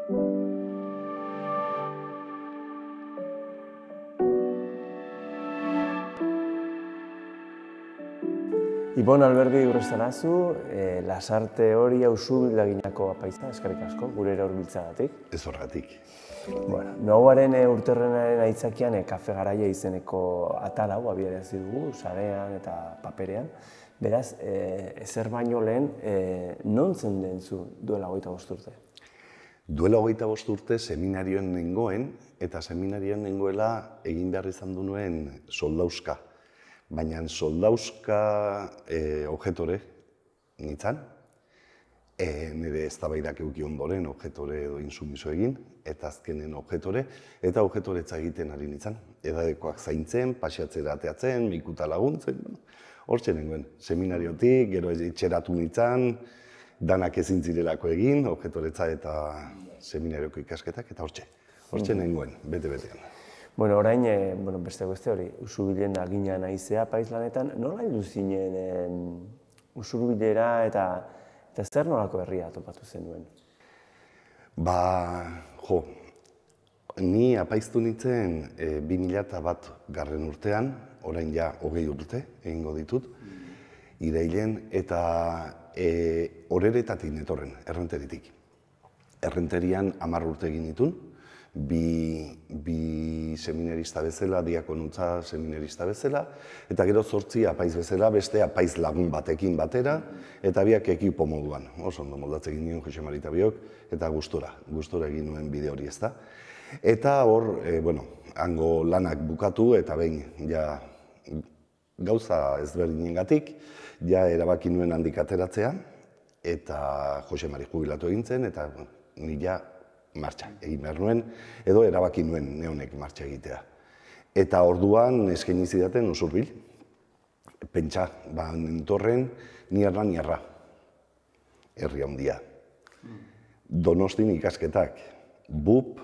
Ibon Alberdi Urrestarazu, Lasarte hori Auzubildaginako apaiza, eskerrik asko, gurera hurbiltzeagatik. Ez horregatik. Noguaren urterrenaren aitzakian Kafe Garaia izeneko atal hau abiarazi dugu, sarean eta paperean. Beraz, ezer baino lehen, non zenden zu duela 25 urte? Duela 25 urte seminarioen nengoen, eta seminarioen nengoela egin behar izan du nuen soldauska. Baina soldauska objetore nintzen, nire eztabaidak eduki ondoren objetore edo insumiso egin, eta azkenen objetore, eta objetoretza egiten ari nintzen. Edadekoak zaintzen, pasiatzera ateatzen, mikuta laguntzen, hortxe nengoen. Seminariotik, gero etxeratu nintzen, danak ezin zirelako egin, objetoretza eta seminarioko ikasketak, eta hortxe nengoen, bete-betean. Bueno, orain, beste hori, Usurbilen agina naizea apaiz lanetan, nola heldu zinen Usurbilera eta zer nolako herria topatu zenuen? Ni apaiztu nintzen 2001 garren urtean, orain ja 20 urte egingo ditut, irailen, eta horeretatik netorren, errenteritik. Errenterian 10 urte egin ditun, bi seminarista bezala, diakonuntza seminarista bezala, eta gero 8 apaiz bezala, beste apaiz lagun batekin batera, eta biak ekipo moduan. Oso ondo moldatze egin nion Jose Marita biok, eta gustora egin nuen bide hori ezta. Eta hor, hango lanak bukatu, eta behin, ja, gauza ezberdinengatik, ja erabaki nuen handik ateratzea, eta Jose Mari jubilatu egin zen, eta ni ja martxa egin behar nuen, edo erabaki nuen neonek martxa egitea. Eta orduan eskaini zidaten Usurbil. Pentsa, nentorren nierra, herri handia. Donostin ikasketak, BUP,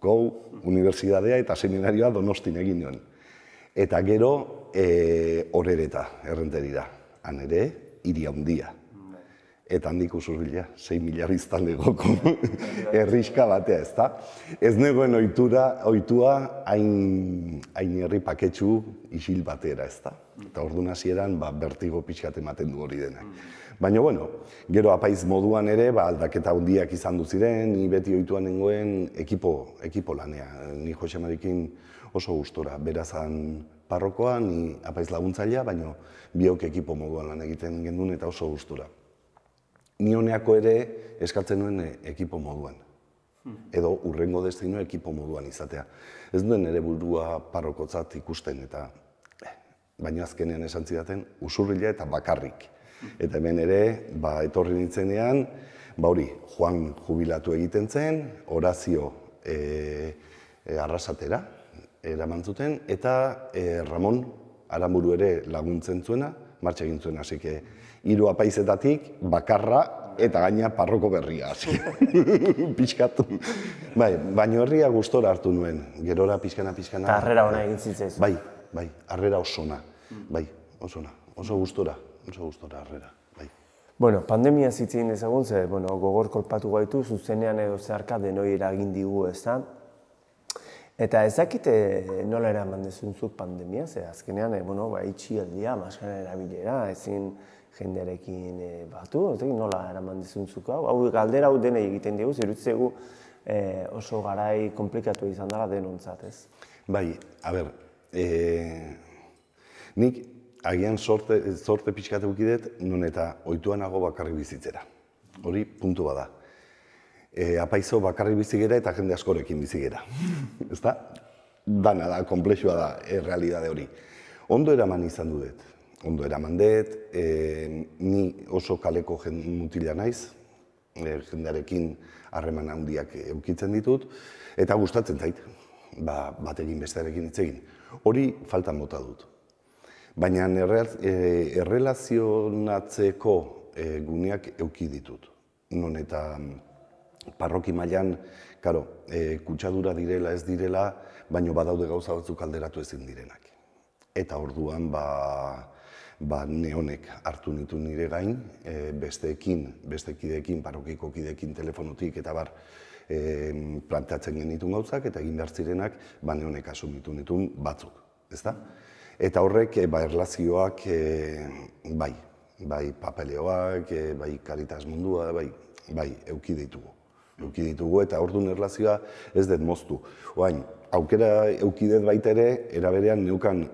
GOU, unibertsidadea eta seminarioa Donostin egin nuen. Eta gero horereta, errenterira. Han ere, hiri handia. Eta handik Usurbila, 6.000 biztanlegoko herriska batea, ezta? Ez negoen ohitua hain herri paketsu isil batera, ezta? Eta orduan hasieran bertigo pixkat ematen du hori denak. Baina, gero apaiz moduan ere, aldaketa handiak izan du ziren, ni beti ohituan nengoen ekipo lanea. Ni Jose Marikin oso gustora, berazan parrokoa, ni apaiz laguntzailea, baina biok ekipo moduan lan egiten gendun eta oso gustora. Ni honeako ere eskaltzen nuen ekipo moduan, edo urrengo destino ekipo moduan izatea. Ez duen ere burua parrokotzat ikusten, eta baina azkenean esan zidaten Usurbila eta bakarrik. Eta hemen ere, etorri nintzenean, Juan jubilatu egiten zen, Horazio Arrasatera eraman zuten, eta Ramon Aramburu ere laguntzen zuena, martxa egin zuen, hasi que 3 apaizetatik, bakarra eta gaina parroko berria, hasi. Pixkatu. Baina herria gustora hartu nuen, gerora pixkana. Eta harrera ona egin zitzaizu. Bai, harrera osona. Bai, osona. Oso gustora harrera. Pandemia zitzegin dezagun, ze gogor kolpatu gaitu, zuzenean edo zeharka denoi eragin digu, ezta? Eta ez dakite nola eraman dezunzuk pandemia, ze azkenean itxialdia, maskara erabilera, ezin jendearekin batu, nola eraman dezunzuk hau? Galdera hau denei egiten dugu, zirutzegu oso garai komplikatu izan dela denontzat, ez? Bai, nik agian sorte pixkat eukidet, non eta ohituanago bakarrik bizitzera. Hori puntu bada. Apaizo bakarrik bizigera eta jende askorekin bizigera. Ezta? Dana da, komplexua da, errealidade hori. Ondo eraman izan dut. Ondo eraman dut, ni oso kaleko mutila naiz, jendearekin harreman handiak eukitzen ditut, eta gustatzen zait, batekin bestearekin hitz egin. Hori faltan bota dut. Baina errelazionatzeko guneak euki ditut. Non eta parroki mailan, kutsadura direla ez direla, baina badaude gauza batzuk alderatu ezin direnak. Eta orduan, neonek hartu nitu nire gain, bestekideekin, parrokiko kideekin telefonotik eta planteatzen genitun gauzak eta egin behar zirenak honek asumitu nituen batzuk, ezta? Eta horrek erlazioak bai papeleoak, bai Caritas mundua, bai euki ditugu eta orduan erlazioa ez dut moztu. Oain, aukera euki dut baita ere, eraberean neukan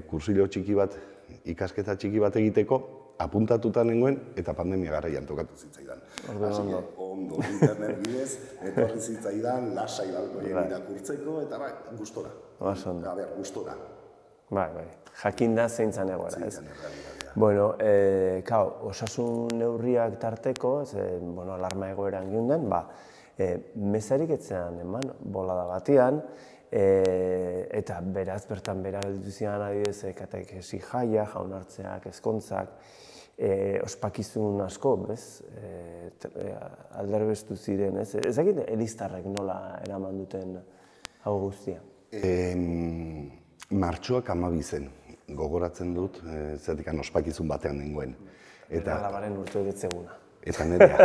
kursillo txiki bat, ikasketa txiki bat egiteko, apuntatuta nengoen eta pandemia garaian tokatu zitzaidan. Ondo, internet bidez, etorri zitzaidan, lasai balkoien irakurtzeko eta gustora. Gustora. Bai, jakinda zein zan egoera, ez? Bueno, osasun neurriak tarteko, alarma egoeran giunden, mezarik etzean eman, bolada batian, eta beraz, bertan bera gelditu zidan adibidez, katekesi jaia, jaunartzeak, ezkontzak, ospakizun asko, alderbestu ziren, ez? Ezakit eliztarrek nola eraman duten hau guztia? Martxoak 12 zen, gogoratzen dut, zertik ospakizun batean nengoen. Eta alabaren urte edetzeguna. Eta nerea.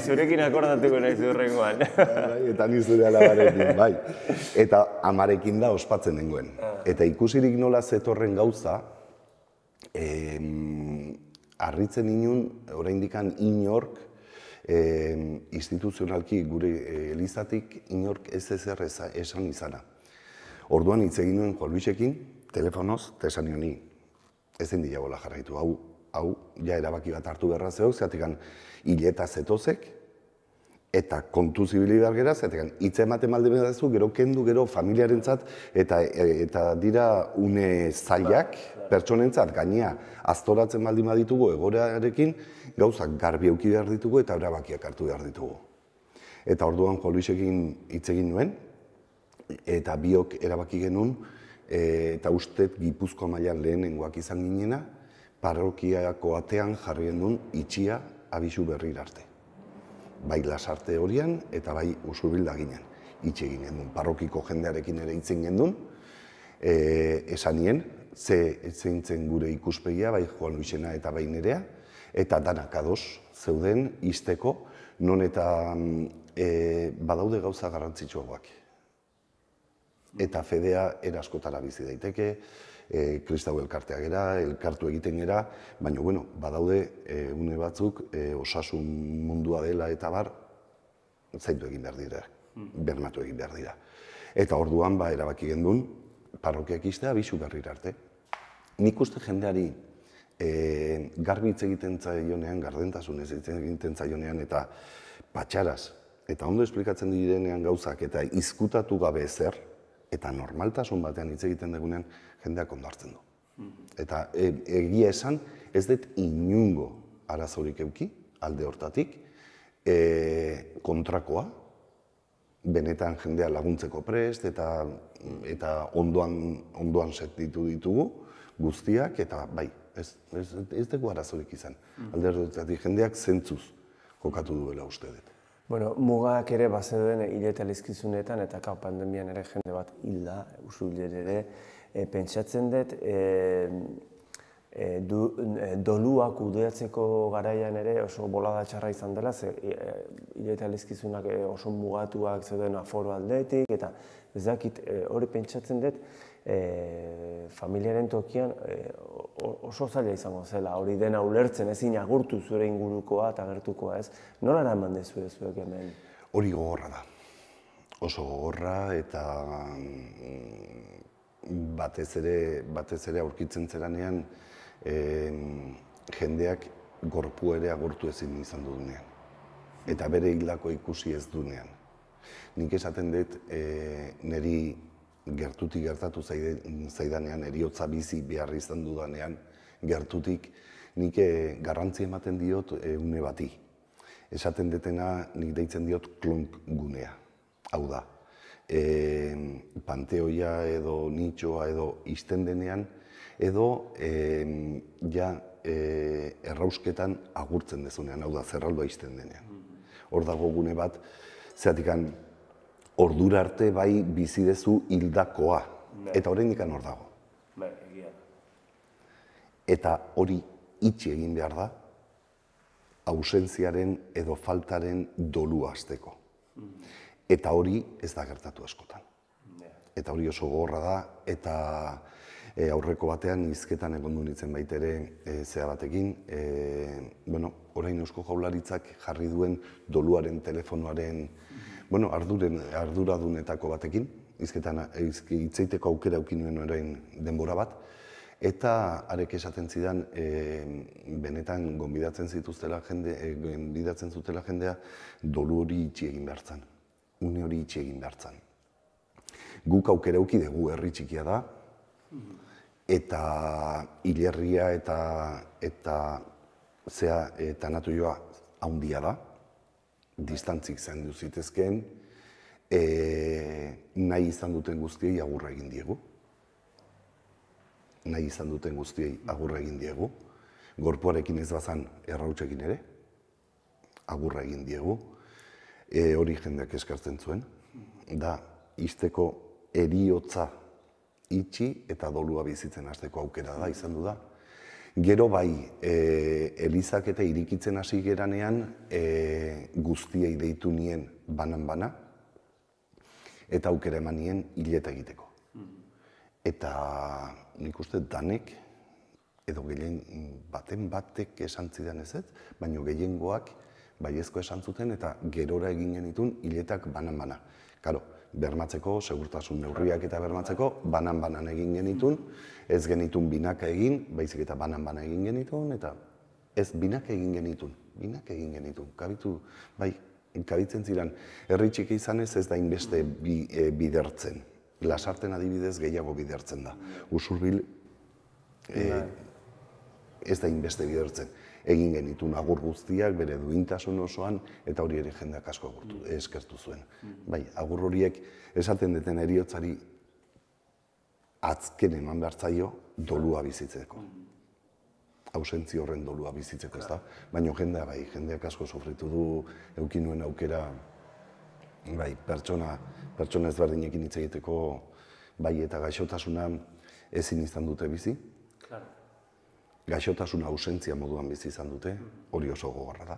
Zurekin akordatuko nahi zurrengoan. Eta ni zure alabarekin, bai. Eta amarekin da ospatzen nengoen. Eta ikusirik nola zetorren gauza, harritzen inun, oraindikan inork, instituzionalki gure elizatik inork ez ezer esan izana. Orduan hitz egin nuen Juan Luisekin, telefonoz, eta esan nioni, ezin diagola jarraitu, hau ja erabaki bat hartu beharra zeok, zeatikan hileta zetozek, eta kontu zibili behar gera, zeatikan hitz ematen malde bedazu, gero kendu, gero familiarentzat, eta dira une zailak, pertsonentzat, gainea, aztoratzen baldin baditugu egorearekin, gauzak garbi eduki behar ditugu eta erabakiak hartu behar ditugu. Eta orduan Juan Luisekin hitz egin nuen, eta biok erabaki genuen, eta ustet Gipuzkoa mailan lehenengoak izan ginena, parrokiako atean jarri genuen itxia abisu berrira arte. Bai Lasarte horian eta bai Usurbilda ginen. Itxi egin genuen, parrokiko jendearekin ere hitzen genuen, esanien, zein zen gure ikuspegia, bai Juan Luisena eta bai nerea, eta danak ados zeuden izteko, non eta badaude gauza garrantzitsuagoak. Eta fedea eraskotara bizi daiteke, kristau elkartea gera, elkartu egiten gera, baina badaude une batzuk osasun mundua dela eta bar, zaindu egin behar dira, bermatu egin behar dira. Eta orduan erabaki gendun, parrokiak iztea abisu berrira arte. Nik uste jendeari garbi hitz egiten zaionean, gardentasunez hitz egiten zaionean eta patxaraz, eta ondo esplikatzen direnean gauzak eta izkutatu gabe ezer, eta normaltasun batean hitz egiten dugunean jendeak ondo hartzen du. Eta egia esan, ez dut inungo arazorik euki, alde hortatik, kontrakoa, benetan jendea laguntzeko prest, eta ondoan setitu ditugu guztiak, eta bai, ez dugu arazorik izan. Alde hortatik jendeak zentzuz jokatu duela uste dut. Mugak ere bazeuden hileta elizkizunetan eta pandemian ere jende bat hilda, Usurbilen ere, pentsatzen dut, dolua kudeatzeko garaian ere oso bolada txarra izan dela, hileta elizkizunak oso mugatuak zeuden aforo aldetik, eta ez dakit hori pentsatzen dut, familiaren tokian oso zaila izango zela, hori dena ulertzen, ezin agurtu zure ingurukoa eta gertukoa ez. Nola eraman dezu zuek hemen? Hori gogorra da. Oso gogorra eta batez ere aurkitzen zeranean jendeak gorpu ere agurtu ezin izan duenean. Eta bere hildako ikusi ez duenean. Nik esaten dut niri gertutik gertatu zaidanean, eriotza bizi behar izan dudanean, gertutik nik garrantzi ematen diot une bati. Esaten detena nik deitzen diot klonk gunea. Hau da, panteoia edo nitxoa edo izten denean, edo errausketan agurtzen dezunean, hau da, zerraldua izten denean. Hor dago gune bat, zeratikan, ordura arte bai bizi dezu hildakoa, eta oraindik hor dago. Eta hori itxi egin behar da, ausentziaren edo faltaren dolua hasteko. Eta hori ez da gertatu askotan. Eta hori oso gogorra da, eta aurreko batean hizketan egon du nintzen baitere zea batekin, orain Eusko Jaurlaritzak jarri duen doluaren telefonoaren arduradunetako batekin, hizketan hitzeiteko aukera eduki nuen orain denbora bat, eta arek esaten zidan benetan gonbidatzen zutela jendea dolu hori itxi egin behar zan, une hori itxi egin behar zan. Guk aukera eduki dugu, herri txikia da, eta hilerria eta natioa handia da, distantzik zaindu zitezkeen, nahi izan duten guztiei agurra egin diegu. Nahi izan duten guztiei agurra egin diegu. Gorpuarekin ez bazan errautsekin ere, agurra egin diegu. Hori jendeak eskartzen zuen. Da, ixteko heriotza itxi eta dolua bizitzen hasteko aukera da, izan du da. Gero bai, elizak eta irikitzen hasi geranean guztiei deitu nien banan-bana, eta aukera eman nien hileta egiteko. Eta nik uste danek, edo gehien batek esan zidan ez, baina gehiengoak baiezko esan zuten eta gerora egin genitun hiletak banan-bana. Karo, bermatzeko, segurtasun neurriak eta bermatzeko, banan-banan egin genitun, ez genitun binaka egin, baizik eta banan-bana egin genitun, eta ez binaka egin genitun, kabitu, bai, kabitzen ziren, herri txiki izanez ez da inbeste bidertzen. Lasarten adibidez gehiago bidertzen da. Usurbil ez da inbeste bidertzen. Egin genitun agur guztiak, bere duintasun osoan, eta hori ere jendeak asko eskertu zuen. Bai, agur horiek esaten duten heriotzari azken eman behar zaio dolua bizitzeko. Ausentzi horren dolua bizitzeko, ez da? Baina jendeak asko sofritu du, eduki nuen aukera, bai, pertsona ezberdinekin hitz egiteko, bai, eta gaixotasuna ezin izan dute bizi. Gaixotasuna ausentzia moduan bizi izan dute, hori oso gogorra da.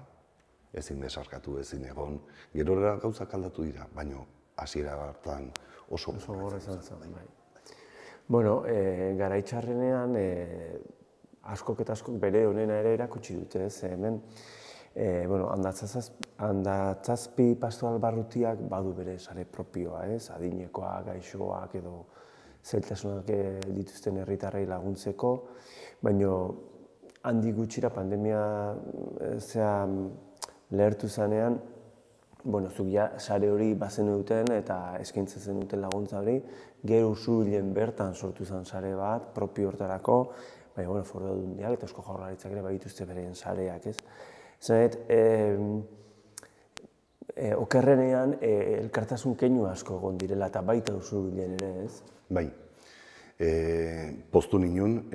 Ezin besarkatu, ezin egon. Gerora gauzak aldatu dira, baina hasiera hartan oso gogorra izan zen. Bueno, garaitxarrenean askok eta askok bere honena ere erakutsi dute, ez hemen. Handatzazpi pastoral barrutiak badu bere sare propioa, ez? Adinekoak, gaixoak edo zailtasunak dituzten herritarrei laguntzeko, baina handik gutxira pandemia lehertu zanean, zuk sare hori bazen duten eta eskaintzen zen duten laguntza hori, gero Usurbilen bertan sortu zen sare bat, propio hortarako, baina Foru Aldundiak eta Eusko Jaurlaritzak ere badituzte beren sareak, ez? Zanet, okerrenean elkartasun keinu asko egon direla eta baita Usurbilen ere, ez? Bai, poztu ninun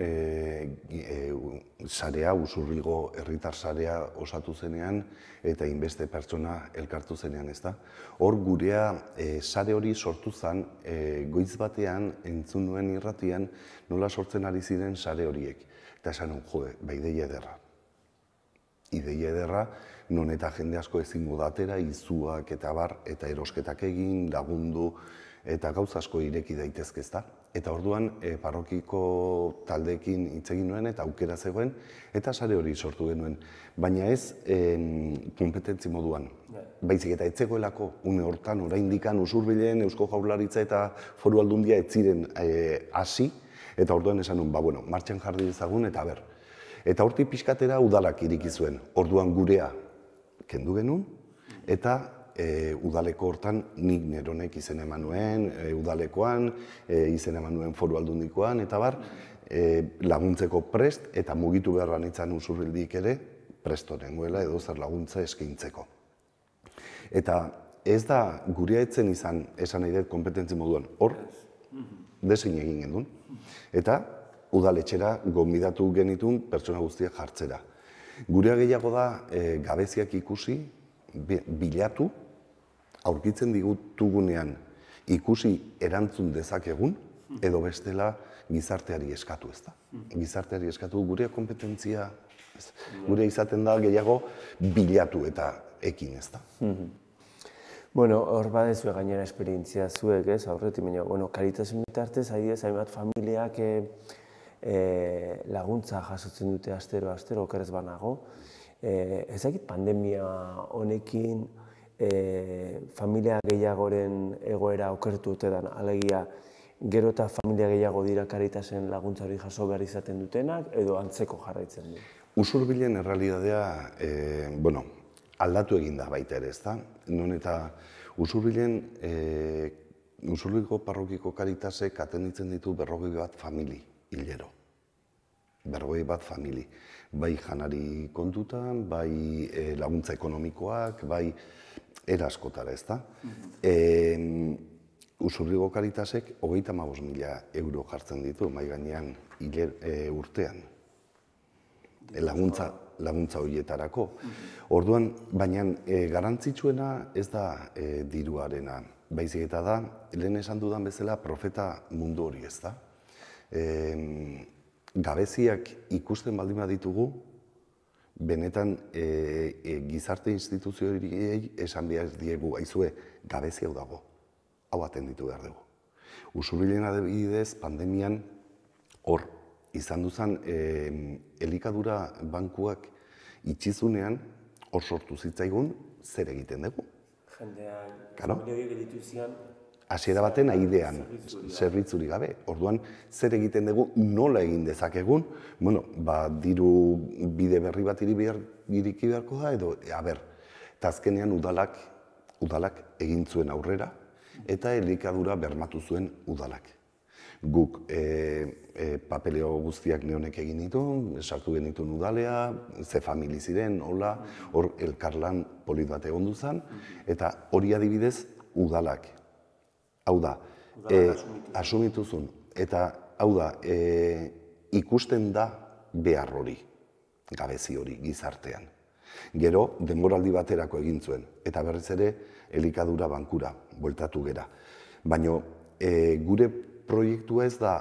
sarea, Usurbilgo herritar sarea osatu zenean eta inbeste pertsona elkartu zenean, ez da? Hor gurea sare hori sortu zen, goiz batean entzun nuen irratian nola sortzen ari ziren sare horiek. Eta esan jode, ideia ederra. Ideia ederra, non eta jende asko ezingo datera, izuak eta bar, eta erosketak egin, lagundu, eta gauz asko ireki daitezke, ezta? Eta orduan parrokiko taldeekin hitz egin nuen eta aukera zegoen, eta sare hori sortu genuen. Baina ez konpetentzi moduan. Baizik eta etzegoelako une hortan, oraindikan Usurbilen, Eusko Jaurlaritza eta Foru Aldundia ez ziren hasi, eta orduan esan nuen, martxan jarri dezagun eta ber. Eta hortik pixkatera udalak iriki zuen. Orduan gurea kendu genuen, eta udaleko hortan nik neronek izena eman nuen, udalekoan, izena eman nuen Foru Aldundikoan, eta bar, laguntzeko prest, eta mugitu behar banitzan Usurbildik ere, presto nengoela edo zer laguntza eskaintzeko. Eta ez da gurea etzen izan, esan nahi dut, kompetentzi moduan, hor, desein egin genuen. Eta udaletxera gonbidatu genitun pertsona guztiak jartzera. Gurea gehiago da gabeziak ikusi, bilatu, aurkitzen ditugunean ikusi erantzun dezakegun, edo bestela gizarteari eskatu, ez da? Gizarteari eskatu gure kompetentzia, gure izaten da gehiago bilatu eta ekin, ez da? Bueno, hor badezue gainera esperientzia zuek, ez, aurretik, baina, Karitasen bitartez, adibidez, hainbat familiak laguntza jasotzen dute astero, okerrez banago. Ez dakit pandemia honekin familia gehiagoren egoera okertu otedan, alegia, gero eta familia gehiago dira Karitasen laguntza hori jaso behar izaten dutenak, edo antzeko jarraitzen du? Usurbilen errealitatea, aldatu egin da baita ere, ez da? Non eta Usurbilen, Usurbiko parrokiko Karitasek atenditzen ditu 41 famili hilero. 41 famili. Bai janari kontutan, bai laguntza ekonomikoak, bai eraskotara, ez da? Usurbigo Karitasek 35.000 euro jartzen ditu, mai gainean urtean. Laguntza horietarako. Orduan, baina garrantzitsuena ez da diruarena. Baizik eta da, lehen esan dudan bezala, profeta mundu hori, ez da? Gabeziak ikusten baldin baditugu, benetan gizarte instituzioei esan behar diegu, aizue, gabezi hau dago. Hau atenditu behar dugu. Usurbilen adibidez, pandemian hor izan duzan elikadura bankuak itxizunean hor sortu zitzaigun zer egiten dugu. Jendeak, familia hori gelitu zian, hasiera baten aidean, zerbitzuri gabe. Orduan, zer egiten dugu, nola egin dezakegun, diru bide berri bat iriki beharko da, edo, eta azkenean udalak egin zuen aurrera, eta elikadura bermatu zuen udalak. Guk papeleo guztiak neonek egin ditu, sartu genituen udalea, ze famili ziren, hola, hor elkarlan polit bat egon duzan, eta hori adibidez udalak. Hau da, asumituzun, eta hau da, ikusten da behar hori, gabezi hori, gizartean. Gero, denboraldi baterako egin zuen, eta berriz ere, elikadura bankura, bueltatu gera. Baina, gure proiektua ez da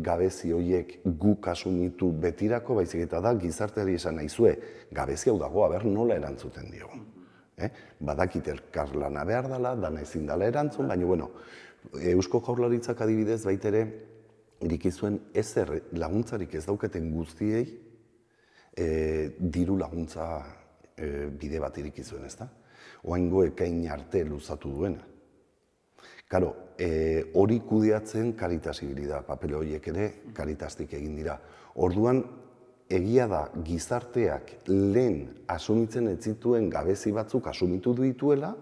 gabezi horiek guk asumitu betirako, baizik eta da gizarteari esan nahizue, gabezi hau dago, nola erantzuten diogu. Badakit elkarlana behar dela, dana ezin dela erantzun, baina, Eusko Jaurlaritzak adibidez baitere irikizuen ezer laguntzarik ez dauketen guztiei diru laguntza bide bat irikizuen, ez da? Oaingo ekain arte luzatu duena. Karo, hori kudeatzen Karitas ibili da, papel horiek ere Karitastik egin dira. Orduan, egia da gizarteak lehen asumitzen ez zituen gabezi batzuk asumitu dituela,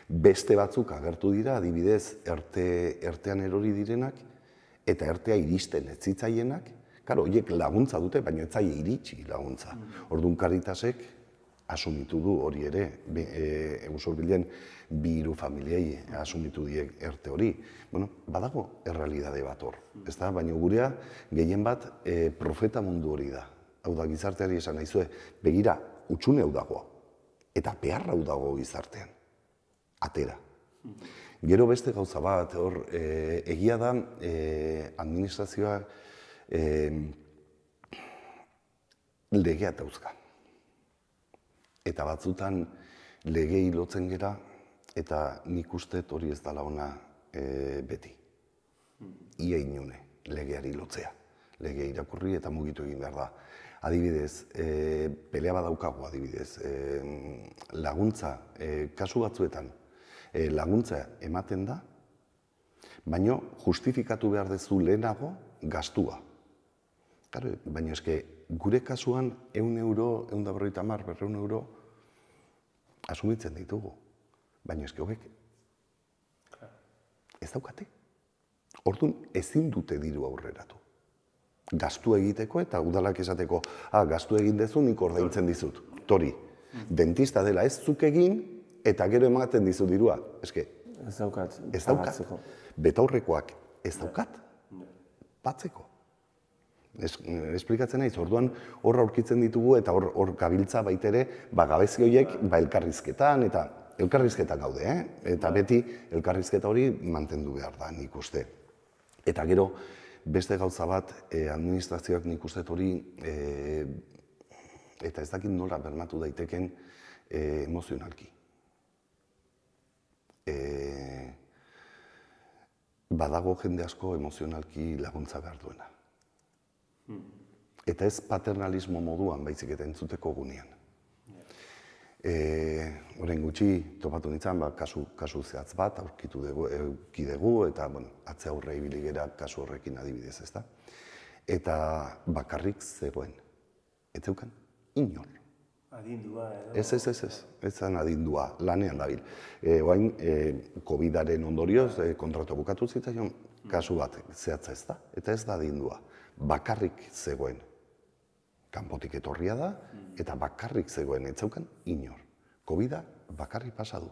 beste batzuk agertu dira, adibidez, ertean erori direnak, eta ertea iristen ez zitzaienak, karo, horiek laguntza dute, baina ez zaie iritsi laguntza. Orduan Karitasek asumitu du hori ere, Usurbilen 2 familiei asumitu diek erte hori. Badago errealidade bat hor, ez da? Baina gurea gehien bat profeta mundu hori da. Hau da, gizarteari esan nahizue, begira, utxune hau dago, eta beharra hau dago gizartean, atera. Gero beste gauza bat, hor, egia da, administrazioa legea dauzka. Eta batzutan legei lotzen gera, eta nik ustet hori ez dala ona beti. Ia inune, legeari lotzea. Lege irakurri eta mugitu egin behar da. Adibidez, pelea badaukagu adibidez, laguntza, kasu batzuetan, laguntza ematen da, baina justifikatu behar dezu lehenago gastua. Baina eske, gure kasuan 100 euro, 150, 200 euro, asumitzen ditugu. Baina eske hobek, ez daukate. Orduan ezin dute diru aurreratu. Gastu egiteko eta udalak esateko, gastu egin dezu nik ordaintzen dizut. Tori, dentista dela ez zuk egin eta gero ematen dizu dirua. Eske, ez daukat. Ez daukat. Betaurrekoak ez daukat. Batzeko. Esplikatzen naiz, orduan hor aurkitzen ditugu eta hor gabiltza baitere gabezi horiek elkarrizketan eta elkarrizketan gaude, eta beti elkarrizketa hori mantendu behar da, nik uste. Eta gero, beste gauza bat, administrazioak nik uste hori, eta ez dakit nola bermatu daiteken emozionalki. Badago jende asko emozionalki laguntza behar duena. Eta ez paternalismo moduan baizik eta entzuteko gunean. Orain gutxi topatu nintzen, kasu zehatz bat aurkitu dugu eta atze aurre ibili gera kasu horrekin adibidez, ezta? Eta bakarrik zegoen. Ez zeukan inor. Adindua edo? Ez zen adindua, lanean dabil. Oain, COVID-aren ondorioz, kontratu bukatu zitzaion, kasu bat zehatza ez da, eta ez da adindua. Bakarrik zegoen. Kanpotik etorria da, eta bakarrik zegoen, ez zeukan inor. COVID-a bakarrik pasa du.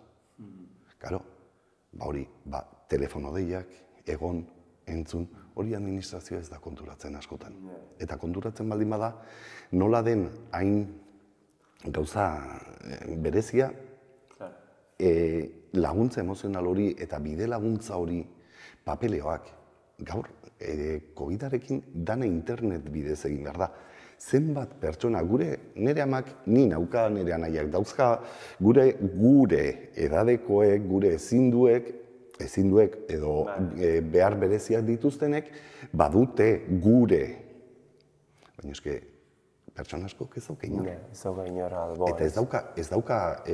Karo, hori, telefono deiak, egon, entzun, hori administrazioa ez da konturatzen askotan. Eta konturatzen baldin bada, nola den hain gauza berezia, laguntza emozional hori eta bide laguntza hori papeleoak, gaur, COVID-arekin dana internet bidez egin behar da. Zenbat pertsona, nire amak, ni nauka, nire anaiak dauzka, gure edadekoek, gure ezinduek edo behar bereziak dituztenek, badute gure. Baina eske, pertsona askok ez dauka inor. Ez dauka inor albo. Eta ez dauka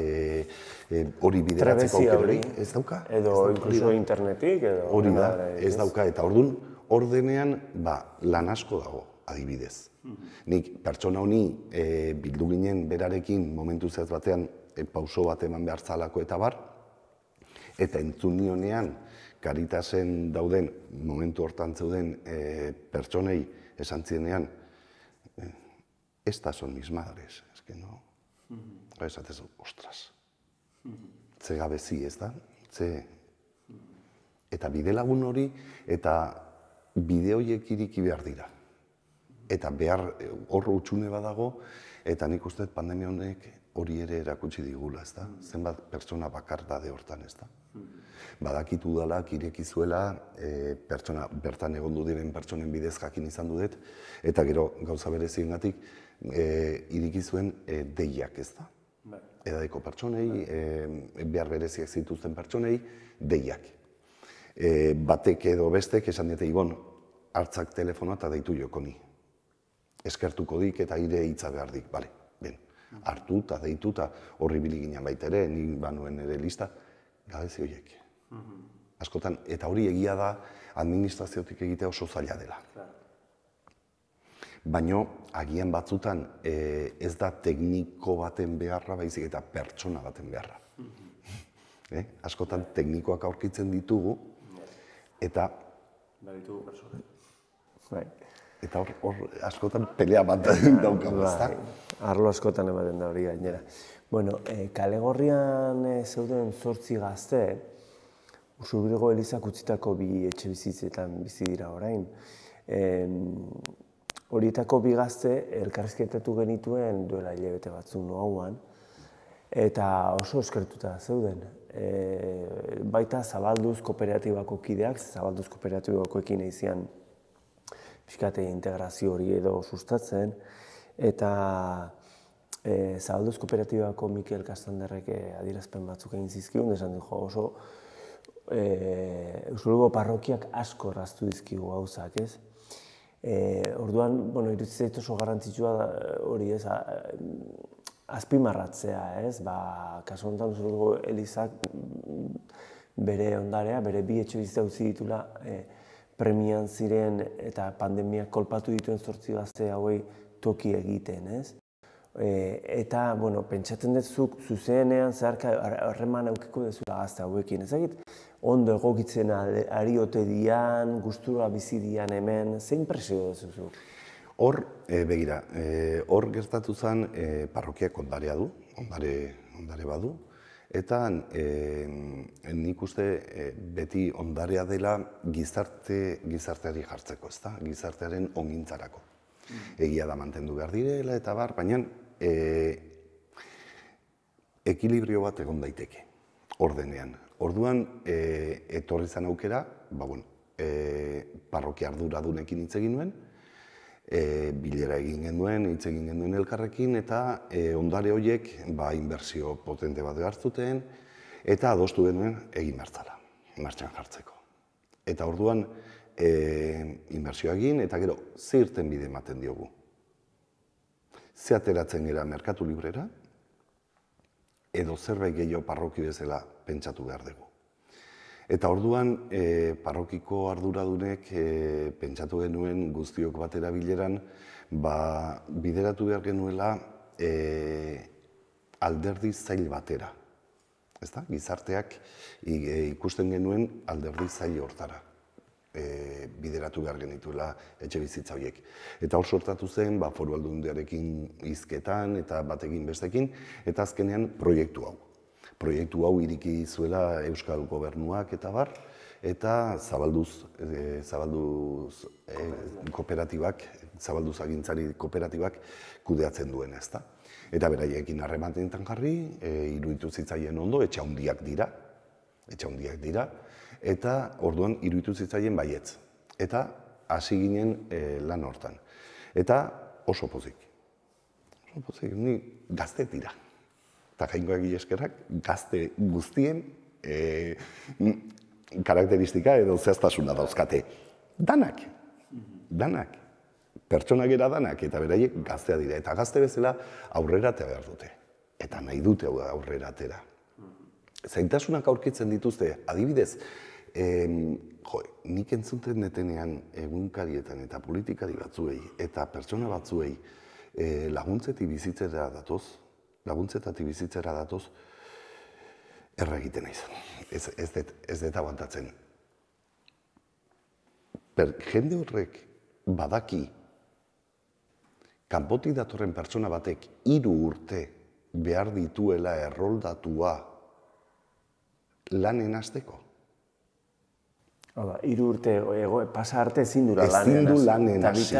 hori bideratzeko aukerari, ez dauka. Edo inkluso internetik, edo... Hori da, ez dauka. Eta orduan, ordenean, lan asko dago, adibidez. Nik pertsona honi bildu ginen berarekin momentu zehaz batean pauso bat eman behar zalako eta bar, eta entzun nionean Caritasen dauden, momentu hortan zeuden pertsonei esan zienean, estas son mis madres, es que no, esatez, ostras, ze gabezi ez da, eta bide lagun hori, eta bide horiek iriki behar dira. Eta behar hor utxune badago, eta nik uste pandemia honek hori ere erakutsi digula, ez da? Zenbat pertsona bakar da de hortan, ez da? Badakitu udalak irekizuela, pertsona bertan egondu diren pertsonen bidez jakin izan dudet, eta gero gauza bereziengatik irikizuen deiak, ez da? Edadeko pertsonei, behar bereziak zituzten pertsonei, deiak. Batek edo bestek esan diete, Ibon, hartzak telefonoa eta deitu jokoni. Eskertuko dik eta ire hitza behar dik, bale, ben, hartu eta deitu eta horri biliginen baita ere, nik banuen ere lista, gabezi horiek. Askotan, eta hori egia da administraziotik egitea oso zaila dela. Baina, agian batzutan ez da tekniko baten beharra, baizik eta pertsona baten beharra. Askotan teknikoak aurkitzen ditugu, eta... Baditugu pertsona. Eta hor askotan pelea bat daukagu, ezta? Arlo askotan ematen da hori gainera. Bueno, Kalegorrian zeuden 8 gazte, Usurbilgo Elizak utzitako 2 etxe bizitzetan bizi dira orain. Horietako 2 gazte elkarrizketatu genituen duela hilabete batzuk noauan, eta oso eskertuta zeuden. Baita Zabalduz kooperatibako kideak, Zabalduz kooperatibakoekin eizian pixkate integrazio hori edo sustatzen, eta Zabalduz kooperatibako Mikel Kastanderrek adierazpen batzuk egin zizkigun, esan dugu oso Usurbilgo parrokiak asko erraztu dizkigu gauzak, ez? Orduan, iruditzen zait oso garrantzitsua hori ez, azpimarratzea, ez? Kasu honetan Usurbilgo Elizak bere ondarea, bere 2 etxe bizitza utzi ditula premian ziren eta pandemiak kolpatu dituen 8 gazte hauei toki egiten, ez? Eta, pentsatzen dut zuk zuzenean zeharka harreman eukiko dezula gazte hauekin, ezagit? Ondo egokitzen ari ote dian, gustura bizi dian hemen, zein presio duzu? Hor, begira, hor gertatu zen parrokiak ondarea du, ondare badu, eta nik uste beti ondarea dela gizarteari jartzeko, ezta? Gizartearen ongintzarako. Egia da mantendu behar direla eta bar, baina ekilibrio bat egon daiteke, ordenean. Orduan, etorri zen aukera, parrokia arduradunekin hitz egin nuen, bilera egin genuen, hitz egin genuen elkarrekin, eta ondare horiek inbertsio potente bat hartzuten, eta adostu genuen egin bertzala, martxan jartzeko. Eta orduan, inbertsioa egin, eta gero, ze irten bide ematen diogu. Ze ateratzen gara merkatu librera, edo zerbait gehiago parroki bezala pentsatu behar dugu. Eta orduan, parrokiko arduradunek pentsatu genuen guztiok batera bileran, bideratu behar genuela alderdi zail batera. Gizarteak ikusten genuen alderdi zail hortara. Bideratu behar genituela etxe bizitza horiek. Eta hor sortatu zen, foru aldundiarekin hizketan eta batekin bestekin, eta azkenean proiektu hau. Proiektu hau iriki zuela Euskal Gobernuak eta bar, eta zabalduz kooperatibak, zabalduz agintzari kooperatibak kudeatzen duen, ezta. Eta beraiekin harremanetan jarri, iruditu zitzaien ondo, etxe handiak dira, eta orduan iruditu zitzaien baietz. Eta hasi ginen lan hortan. Eta oso pozik. Ni gazte dira. Eta Jainkoak eskerrak gazte guztien karakteristika edo zehaztasuna dauzkate. Danak. Pertsonak era danak eta beraiek gaztea dira. Eta gazte bezala aurrera atea behar dute. Eta nahi dute aurrera atera. Zaintasunak aurkitzen dituzte, adibidez, nik entzuten netenean egunkarietan eta politikari batzuei eta pertsona batzuei laguntzetatik bizitzera datoz, erra egiten naiz. Ez dut aguantatzen. Jende horrek badaki kanpotik datorren pertsona batek 3 urte behar dituela erroldatua lanen hasteko. 3 urte pasa arte ezin du lanen hasi. Ezin du lanen hasi.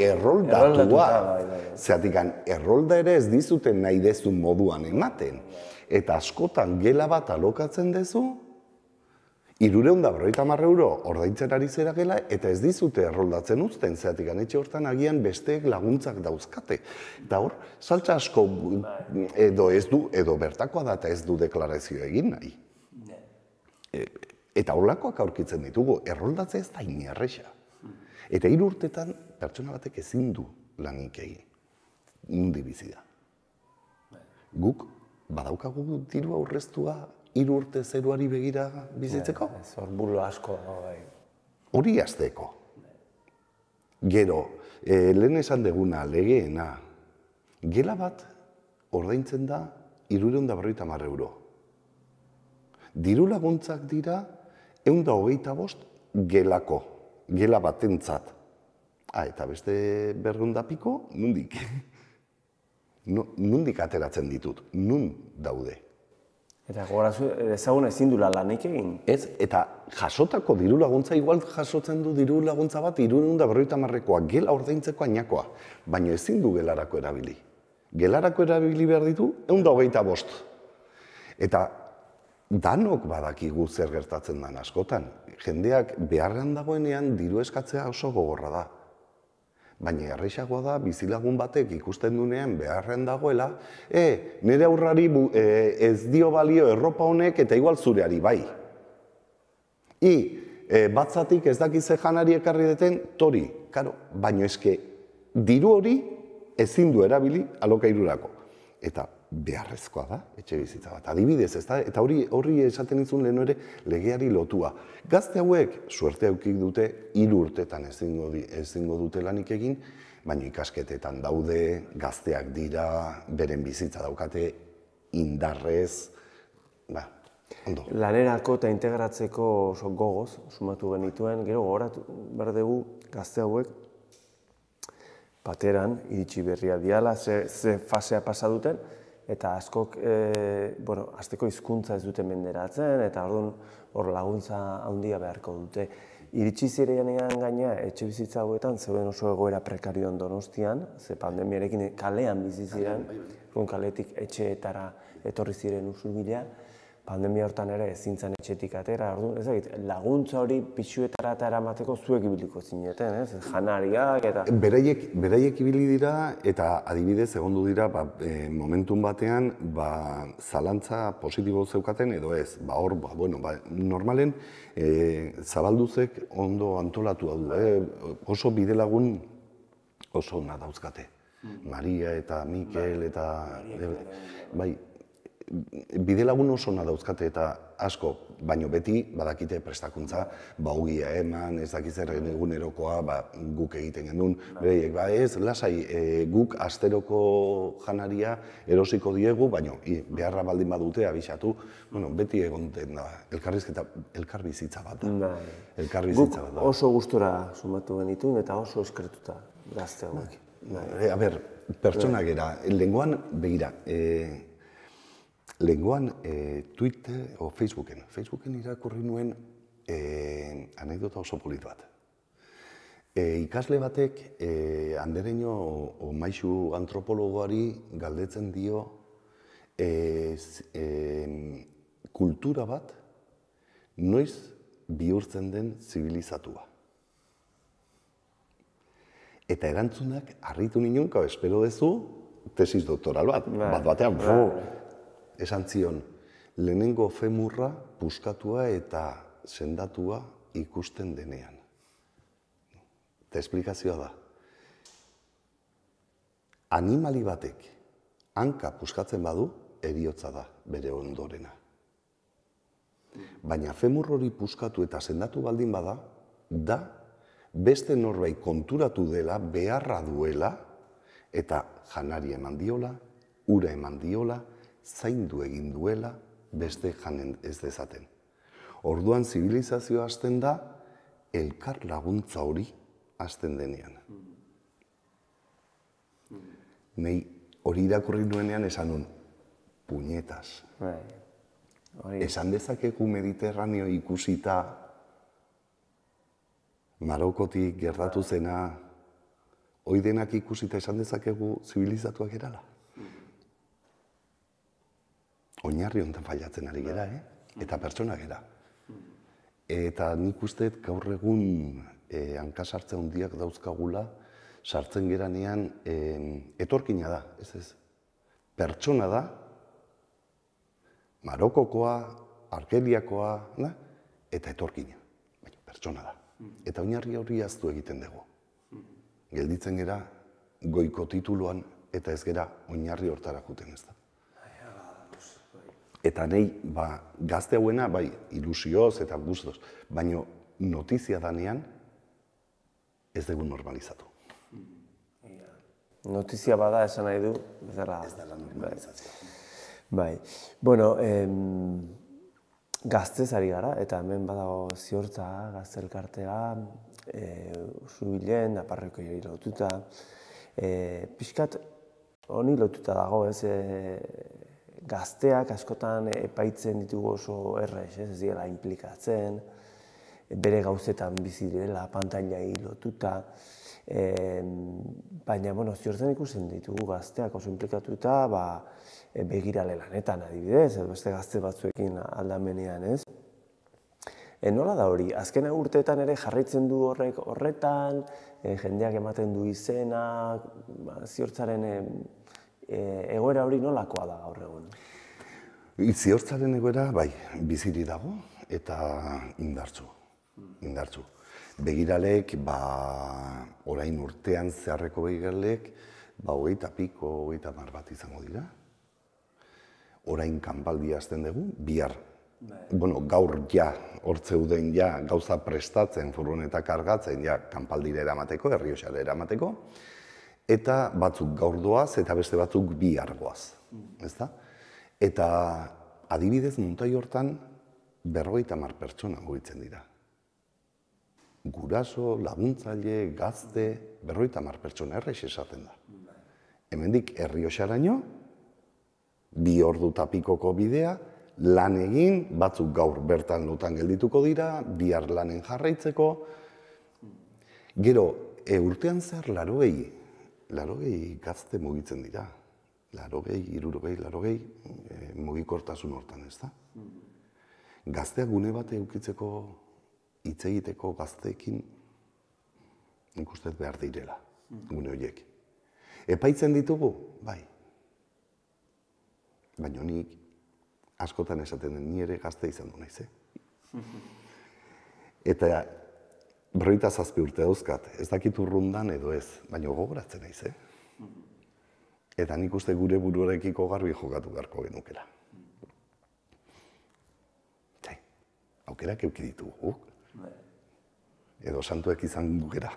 Erroldatua. Zeratik, errolda ere ez dizuten nahi dezun moduan ematen. Eta askotan gela bat alokatzen dezu, 350 euro ordaintzen ari zera gela, eta ez dizute erroldatzen uzten, zeratik etxe hortan agian besteek laguntzak dauzkate. Eta hor, saltza asko edo bertakoa da eta ez du deklarazioa egin nahi. Eta horlakoak aurkitzen ditugu, erroldatzea ez da inerresa. Eta 3 urtetan pertsona batek ezin du lanik egin. Nundi bizi da. Guk badaukagu diru aurreztua 3 urte zeruari begira bizitzeko? Ez hor bulo asko. Hori hasteko. Gero, lehen esan deguna, legeena, gela bat ordaintzen da 350 euro. Diru laguntzak dira 125 gelako, gela batentzat. Eta beste 200 piko, nundik? Nundik ateratzen ditut, nun daude. Eta gogorazu, ezagun ezin dula lanik egin? Ez, eta jasotako diru laguntza, igual jasotzen du diru laguntza bat 350-koa, gela ordaintzeko ainakoa, baina ezin du gelarako erabili. Gelarako erabili behar ditu 125. Eta danok badakigu zer gertatzen den askotan. Jendeak beharrean dagoenean diru eskatzea oso gogorra da. Baina errexagoa da, bizilagun batek ikusten dunean beharrean dagoela, nire aurrari ez dio balio erropa honek eta igual zureari bai. Batzatik ez dakize janari ekarri deten, tori, baina eske diru hori ezin du erabili alokairurako. Eta beharrezkoa da, etxe bizitza bat. Adibidez, eta horri esaten izun lehen ere legeari lotua. Gazte hauek, suerte aukik dute, 3 urtetan ezingo dute lanik egin, baina ikasketetan daude, gazteak dira, beren bizitza daukate, indarrez, ondo. Lanerako eta integratzeko oso gogoz, sumatu genituen, gero gogoratu behar dugu gazte hauek, pateran, iritsi berria diala, ze fasea pasa duten, eta askok, azteko hizkuntza ez dute menderatzen, eta hor laguntza handia beharko dute. Iritsi zirenean gaina, etxe bizitza hauetan, zeuden oso egoera prekarioan Donostian, ze pandemiarekin kalean bizi ziren, kaletik etxeetara etorri ziren usurbilea, pandemia hortan ere ezin zen etxetik atera, orduan, ez dakit, laguntza hori pisuetara eta eramateko zuek ibiliko zineten, ez? Janariak eta... Beraiek ibili dira eta adibidez egondu dira momentun batean zalantza positibo zeukaten edo ez. Hor, normalen Zabalduzek ondo antolatua du, oso bidelagun oso ona dauzkate. Maria eta Mikel eta... Bai, bidelagun oso ona dauzkate eta asko, baino beti badakite prestakuntza, ogia eman, ez dakiz zer egunerokoa guk egiten genuen. Bereiek, ez, lasai, guk asteroko janaria erosiko diegu, baino beharra baldin badute abisatu, beti egonten da, elkarbizitza bat da. Guk oso gustora sumatu genituen eta oso eskertuta gazte hauek. A ber, pertsona gera, lehengoan, begira, lehengoan Twitter o Facebooken irakurri nuen anekdota oso polit bat. Ikasle batek Andereño o Maixu antropologoari galdetzen dio kultura bat noiz bihurtzen den zibilizatua. Eta erantzunak harritu ninen, espero dezu, tesis doktoral batean, esan zion, lehenengo femurra puskatua eta sendatua ikusten denean. Eta esplikazioa da. Animali batek hanka puskatzen badu, heriotza da bere ondorena. Baina femur hori puskatu eta sendatu baldin bada, da beste norbait konturatu dela, beharra duela, eta janari eman diola, ura eman diola, zaindu egin duela, beste janen ez dezaten. Orduan zibilizazioa hasten da, elkar laguntza hori hasten denean. Nei hori irakurri nuenean esan nun, puñetas. Esan dezakegu Mediterraneo ikusita, Marokotik gertatu zena, hoi denak ikusita esan dezakegu zibilizatuak gerala. Oinarri honetan failatzen ari gera, eta pertsona gera. Eta nik usteet gaur egun hankasartze handiak dauzkagula, sartzen geranean etorkina da, ez. Pertsona da, Marokokoa, Argeliakoa, eta etorkina, baina pertsona da. Eta oinarri hori ahaztu egiten dugu. Gelditzen gera goiko tituluan eta ez gera oinarri hortara juten ez da. Eta nahi, gazte hauena, ilusioz eta guztoz, baina notizia danean ez dugu normalizatu. Notizia bada esan nahi du, ez dela normalizazioa. Bai, bueno, gaztez ari gara, eta hemen badago ziortza, gazte elkartea, Zubilen, Aparreko jari lotuta. Pixkat, honi lotuta dago, ez, gazteak askotan epaitzen ditugu oso errez, ez dira implikatzen, bere gauzetan bizi direla, pantailai lotuta, baina, bueno, ziortzen ikusten ditugu gazteak oso implikatuta, begirale lanetan adibidez, edo beste gazte batzuekin aldamenean, ez? Nola da hori? Azken urteetan ere jarraitzen du horretan, jendeak ematen du izena, ziortzaren egoera hori nolakoa da gaur egun? Ziortzaren egoera, biziri dago eta indartsu. Begiraleek, orain urtean zeharreko begiraleek, 20 bat izango dira. Orain kanpaldi hasten dugu, bihar. Gaur hortzeuden gauza prestatzen, furgoneta kargatzen, kanpaldira eramateko, Errioxara eramateko, eta batzuk gaur doaz eta beste batzuk bihar goaz. Eta adibidez muntai hortan 50 pertsona mugitzen dira. Guraso, laguntzaile, gazte, 50 pertsona errez esaten da. Hemendik Errioxaraino, 2 ordu tapikoko bidea, lan egin, batzuk gaur bertan lotan geldituko dira, bihar lanen jarraitzeko. Gero, urtean zer 80 gazte mugitzen dira. 60, mugikortasun hortan, ez da? Gazteak gune bat edukitzeko, hitz egiteko gazteekin, nik uste behar direla, gune horiek. Epaitzen ditugu? Bai. Baina nik askotan esaten den, ni ere gazte izan du naiz, Eta 57 urte dauzkat, ez dakit urrundan edo ez, baina gogoratzen naiz, Eta nik uste gure buruarekiko garbi jokatu beharko genukela. Aukerak eduki ditugu. Edo santuek izan gera.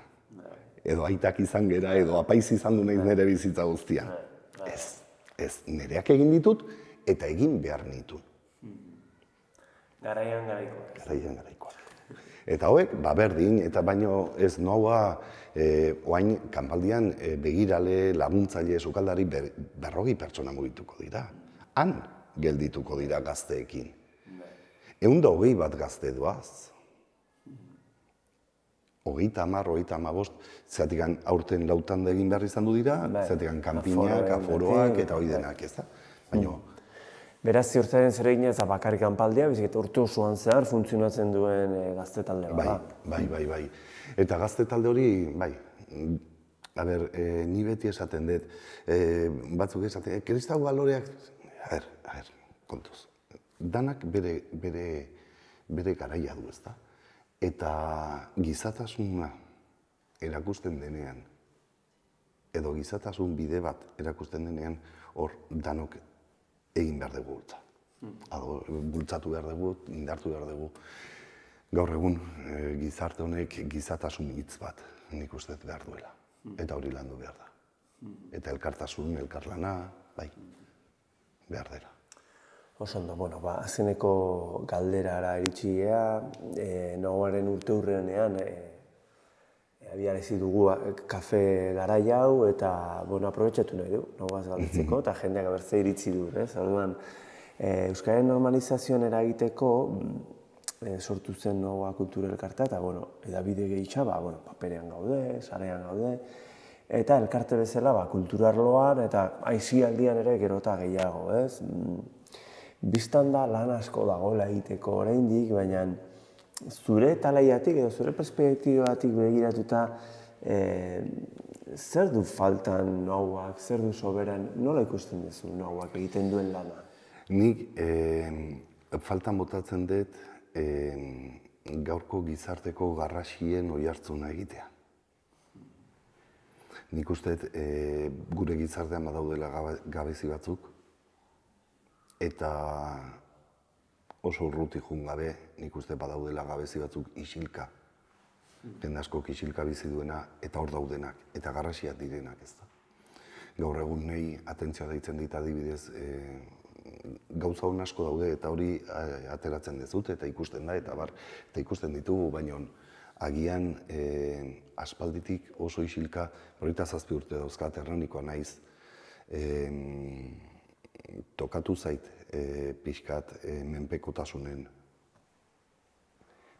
Edo aitak izan gera, edo apaiz izan du naiz nire bizitza guztian. Ez, nireak egin ditut eta egin behar nituen. Garaian garaikoa. Eta hauek, berdin, eta baino ez noa, oain kanpaldian begirale, laguntzaile, sukaldari 40 pertsona mugituko dira. Han geldituko dira gazteekin. 120 bat gazte doaz. 30, 35, zeratikan aurten lautan da egin behar izan du dira, zeratikan kanpinak, aforoak eta hori denak, ez da? Beraz, ziurtzaren zer egin ez bakarrik kanpaldia, bizik eta urte osoan zehar funtzionatzen duen gazte talde bat. Bai. Eta gazte talde hori, bai, ni beti esaten dut, batzuk esaten, kristau baloreak, kontuz, danak bere garaia du, ez da? Eta gizatasuna erakusten denean, edo gizatasun bide bat erakusten denean, hor danok egin behar dugu bultza. Bultzatu behar dugu, indartu behar dugu. Gaur egun gizarte honek gizatasun hitz bat nik uste behar duela. Eta hori landu behar da. Eta elkartasun, elkarlana, bai, behar dela. Osondo, azkeneko galderara iritsia, Noguaren urte hurrenean abiarazi dugu kafe garai hau eta aprobetxatu nahi du, Noguaz galdetzeko eta jendeak abertze iritsi du. Orduan, Euskararen normalizazioan eragiteko sortu zen Nogua kultura elkartea eta edabide gehitza paperean gaude, sarean gaude, eta elkarte bezala kultura arloan eta aisialdian ere gerota gehiago. Bistan da lan asko dagoela egiteko oraindik, baina zure talaiatik edo zure perspektibatik begiratuta zer du faltan Noguak, zer du soberan, nola ikusten duzu Noguak egiten duen lana? Nik faltan botatzen dut gaurko gizarteko garrasien oihartzuna egitea. Nik uste gure gizartean badaudela gabezi batzuk, eta oso urruti jun gabe, nik uste badaudela gabezi batzuk isilka. Jende askok isilka bizi duena eta hor daudenak, eta garrasiak direnak ez da. Gaur egun nahi atentzioa deitzen dit adibidez, gauza hon asko daude eta hori ateratzen dezute eta ikusten da, eta ikusten ditugu, baina agian aspalditik oso isilka, 27 urte dauzkat erranikoa naiz, tokatu zait pixkat menpekotasunen.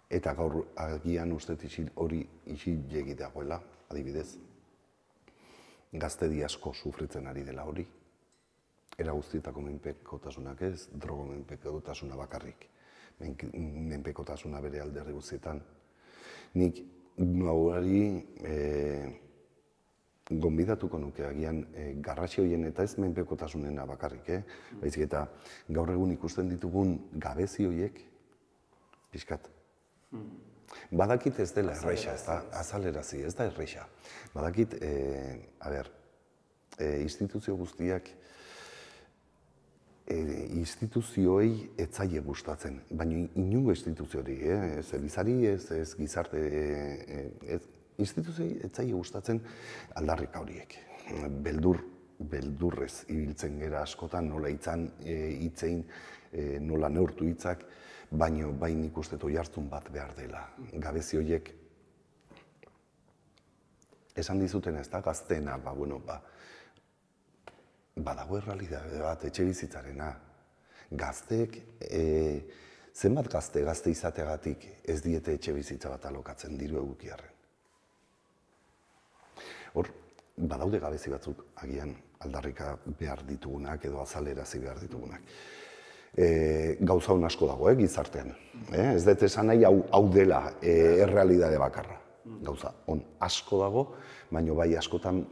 Eta gaur agian uste hori isilegi dagoela, adibidez. Gaztedi asko sufritzen ari dela hori. Era guztietako menpekotasunak ez, drogo menpekotasuna bakarrik. Menpekotasuna bere alderdi guztietan. Nik hori gonbidatuko nuke agian garrasi horien eta ez menpekotasunena bakarrik, baizik eta gaur egun ikusten ditugun gabezi horiek, pixkat. Badakit ez dela erreixa, ez da azalerazi, ez da erreixa. Badakit, instituzio guztiak instituzioei etzaile gustatzen, baina inungo instituziori, ez bizari, ez gizarte, instituzioi etzaile gustatzen aldarrika horiek. Beldurrez ibiltzen gera askotan, nola hitzein, nola neurtu hitzak, baina bain ikustet oihartzun bat behar dela. Gabezi horiek esan dizuten ez da gaztena, badago errealitate bat etxe bizitzarena. Gazteek, zenbat gazte izateagatik ez diete etxe bizitza bat alokatzen diru egukiarren. Hor, badaude gabezi batzuk, agian aldarrika behar ditugunak edo azalerazi behar ditugunak. Gauza hon asko dago, gizartean. Ez dut esan nahi hau dela errealidade bakarra. Gauza hon asko dago, baina bai askotan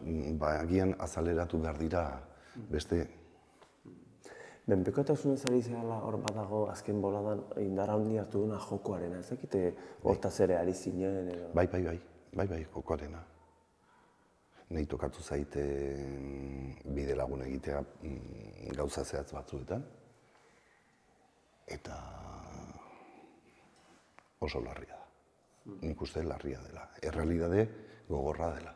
agian azaleratu behar dira beste. Menpekotasunez ari zela hor badago azken boladan indar handi hartu duna jokoarena, ez dakite hortaz ere ari zinen edo? Bai, jokoarena. Nahi tokatu zaite bide lagun egitea gauza zehatz batzuetan. Eta oso larria da. Nik uste larria dela. Errealidade gogorra dela.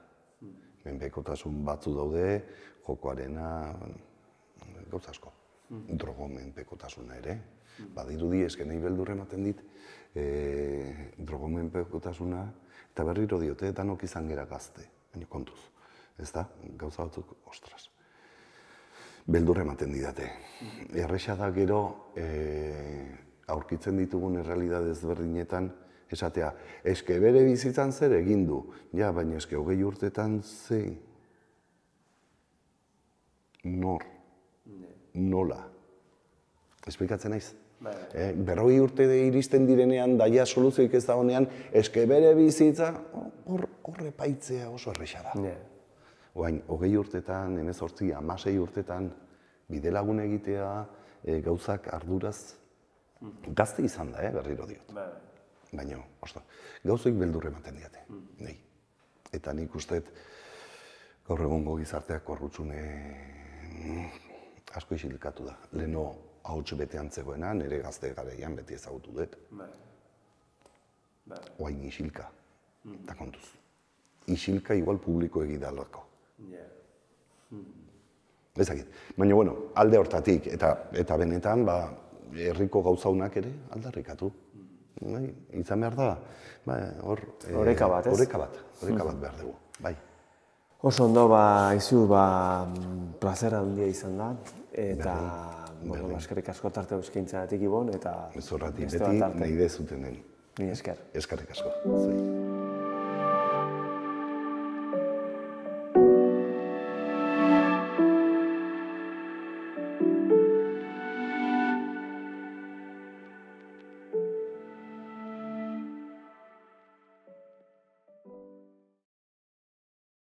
Menpekotasun batzu daude, jokoarena, gauza asko. Drogo menpekotasuna ere. Badirudi eske nahi beldur ematen dit, drogo menpekotasuna, eta berriro diote, danok izan gera gazte, baina kontuz. Ez da, gauza batzuk, ostras. Beldur ematen didate. Erresa da gero, aurkitzen ditugun errealidade ezberdinetan, esatea, eske bere bizitzan zer egin du, ja, baina eske 20 urtetan ze, nor, nola. Esplikatzen naiz? 40 urte iristen direnean, daia soluzioik ez da honean, eske bere bizitza, horre paitzea oso erresa da. Oain, 20 urtetan, 18, 16 urtetan, bidelagun egitea, gauzak arduraz, gazte izan da, berriro diot. Baina, gauzoik beldur ematen diate, nahi. Eta nik usteet, gaur egungo gizarteak korrutsune asko isilkatu da. Leheno ahots betean zegoena, nire gazte garaian beti ezagutu dut. Oain isilka, eta kontuz. Isilka igual publiko egidalako. Ezakit. Baina, bueno, alde hortatik, eta benetan, herriko gauzaunak ere aldarrikatu. Izan behar da, oreka bat, ez? Oreka bat behar dugu, bai. Oso ondo, izu, plazer handia izan da, eta eskerrik asko tarte eskaintzagatik Ibon, eta ez horretik, beti nahi dezutenen. Ni esker. Eskerrik asko.